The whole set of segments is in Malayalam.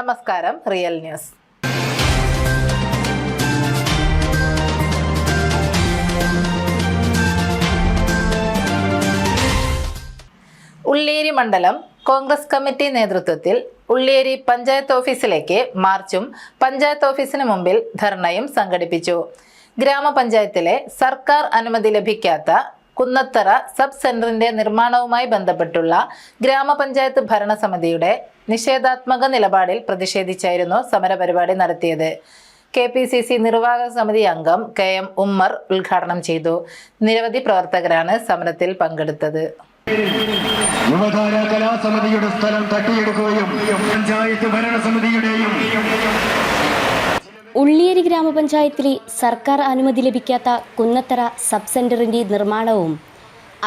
നമസ്കാരം. Real news. ഉള്ളിയേരി മണ്ഡലം കോൺഗ്രസ് കമ്മിറ്റി നേതൃത്വത്തിൽ ഉള്ളിയേരി പഞ്ചായത്ത് ഓഫീസിലേക്ക് മാർച്ചും പഞ്ചായത്ത് ഓഫീസിന് മുമ്പിൽ ധർണയും സംഘടിപ്പിച്ചു. ഗ്രാമപഞ്ചായത്തിലെ സർക്കാർ അനുമതി ലഭിക്കാത്ത കുന്നത്തറ സബ് സെന്ററിന്റെ നിർമ്മാണവുമായി ബന്ധപ്പെട്ടുള്ള ഗ്രാമപഞ്ചായത്ത് ഭരണസമിതിയുടെ നിഷേധാത്മക നിലപാടിൽ പ്രതിഷേധിച്ചായിരുന്നു സമരപരിപാടി നടത്തിയത്. KPCC നിർവാഹക സമിതി അംഗം KM ഉമ്മർ ഉദ്ഘാടനം ചെയ്തു. നിരവധി പ്രവർത്തകരാണ് സമരത്തിൽ പങ്കെടുത്തത്. യുവധാര കലാസമിതിയുടെ സ്ഥലം തട്ടിയെടുക്കുകയും പഞ്ചായത്ത് ഭരണസമിതിയുടെയും ഉള്ളിയേരി ഗ്രാമപഞ്ചായത്തിലെ സർക്കാർ അനുമതി ലഭിക്കാത്ത കുന്നത്തറ സബ് സെന്ററിന്റെ നിർമ്മാണവും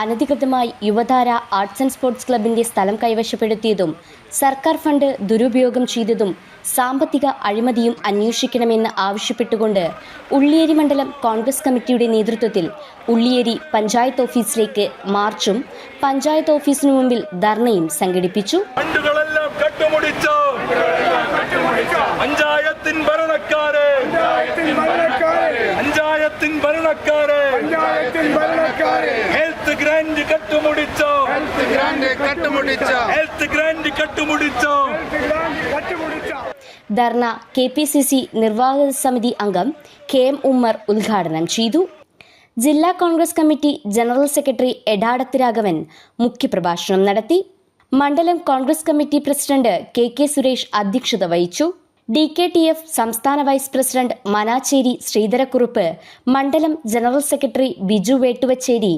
അനധികൃതമായി യുവധാര ആർട്സ് ആൻഡ് സ്പോർട്സ് ക്ലബിന്റെ സ്ഥലം കൈവശപ്പെടുത്തിയതും സർക്കാർ ഫണ്ട് ദുരുപയോഗം ചെയ്തതും സാമ്പത്തിക അഴിമതിയും അന്വേഷിക്കണമെന്ന് ആവശ്യപ്പെട്ടുകൊണ്ട് ഉള്ളിയേരി മണ്ഡലം കോൺഗ്രസ് കമ്മിറ്റിയുടെ നേതൃത്വത്തിൽ ഉള്ളിയേരി പഞ്ചായത്ത് ഓഫീസിലേക്ക് മാർച്ചും പഞ്ചായത്ത് ഓഫീസിനു മുമ്പിൽ ധർണയും സംഘടിപ്പിച്ചു. ധർണ KPCC നിർവാഹക സമിതി അംഗം KM ഉമ്മർ ഉദ്ഘാടനം ചെയ്തു. ജില്ലാ Congress committee general secretary Edatath Raghavan മുഖ്യപ്രഭാഷണം നടത്തി. മണ്ഡലം Congress committee president KK Suresh അധ്യക്ഷത വഹിച്ചു. DKTF സംസ്ഥാന വൈസ് പ്രസിഡന്റ് മനാച്ചേരി ശ്രീധരക്കുറുപ്പ്, മണ്ഡലം ജനറൽ സെക്രട്ടറി Biju Vettuvacheri,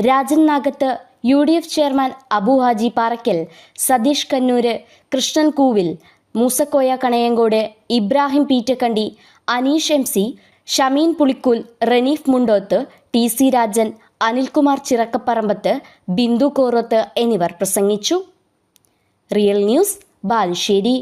Rajan Nagath, UDF chairman Abu Haji Paraykkal, Satheesh Kannur, Krishnan Kuvil, Moosakoya Kanayankode, Ibrahim Peettakandi, Aneesh MC, Shameen Pulikkool, Raneef Mundoth, TC Rajan, Anilkumar Chirakkaparambath, Bindu Koroth എന്നിവർ പ്രസംഗിച്ചു. Real news, Balussery.